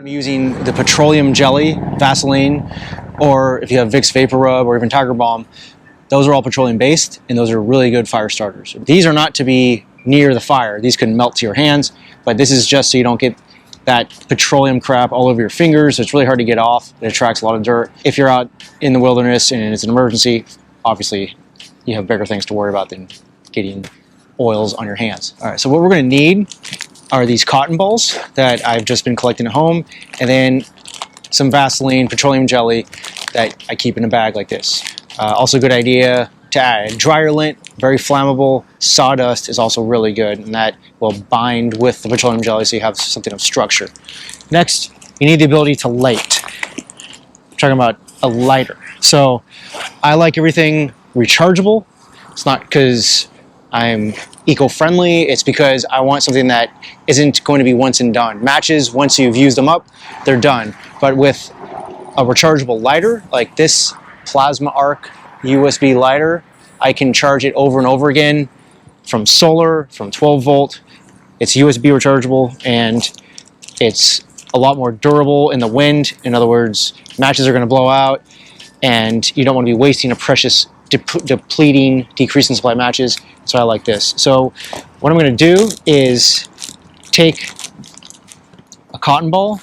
I'm using the petroleum jelly, Vaseline, or if you have Vicks Vapor Rub or even Tiger Balm, those are all petroleum based and those are really good fire starters. These are not to be near the fire. These can melt to your hands, but this is just so you don't get that petroleum crap all over your fingers. It's really hard to get off. It attracts a lot of dirt. If you're out in the wilderness and it's an emergency, obviously you have bigger things to worry about than getting oils on your hands. All right, so what we're gonna need are these cotton balls that I've just been collecting at home, and then some Vaseline petroleum jelly that I keep in a bag like this. Also a good idea to add dryer lint, very flammable. Sawdust is also really good, and that will bind with the petroleum jelly so you have something of structure. Next, you need the ability to light. I'm talking about a lighter. So I like everything rechargeable. It's not because I'm eco-friendly, it's because I want something that isn't going to be once and done. Matches, once you've used them up, they're done. But with a rechargeable lighter, like this plasma arc USB lighter, I can charge it over and over again from solar, from 12 volt. It's USB rechargeable, and it's a lot more durable in the wind. In other words, matches are going to blow out, and you don't want to be wasting a precious depleting, decreasing supply matches. So I like this. So what I'm going to do is take a cotton ball,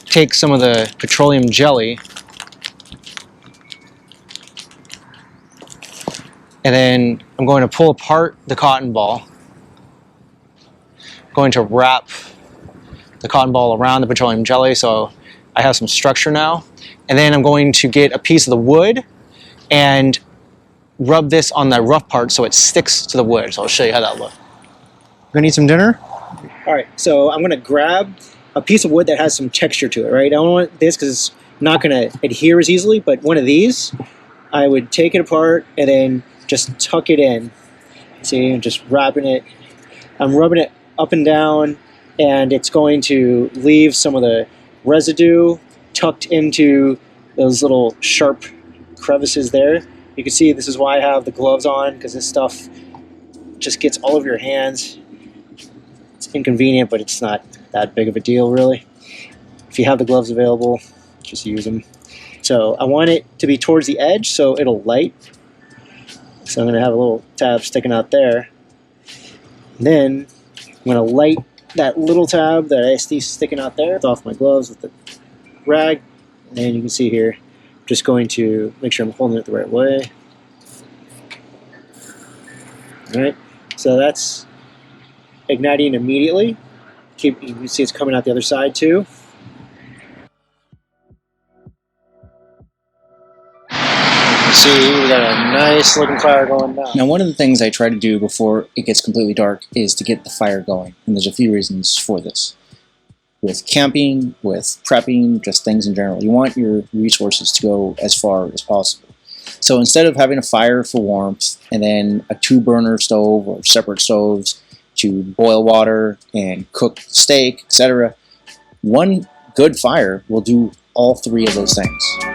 take some of the petroleum jelly, and then I'm going to pull apart the cotton ball. I'm going to wrap the cotton ball around the petroleum jelly so I have some structure now. And then I'm going to get a piece of the wood and rub this on the rough part so it sticks to the wood. So I'll show you how that looks. Gonna need some dinner? All right, so I'm gonna grab a piece of wood that has some texture to it, right? I don't want this because it's not gonna adhere as easily, but one of these, I would take it apart and then just tuck it in. See, I'm just wrapping it. I'm rubbing it up and down, and it's going to leave some of the residue tucked into those little sharp crevices there. You can see this is why I have the gloves on, because this stuff just gets all over your hands. It's inconvenient, but it's not that big of a deal, really. If you have the gloves available, just use them. So I want it to be towards the edge so it'll light. So I'm going to have a little tab sticking out there. And then I'm going to light that little tab that I see sticking out there. It's off my gloves with the rag. And then you can see here, I'm just going to make sure I'm holding it the right way. All right, so that's igniting immediately. You can see it's coming out the other side too. See, we got a nice looking fire going now. Now, one of the things I try to do before it gets completely dark is to get the fire going, and there's a few reasons for this. With camping, with prepping, just things in general, you want your resources to go as far as possible. So instead of having a fire for warmth and then a 2-burner stove or separate stoves to boil water and cook steak, etc., one good fire will do all 3 of those things.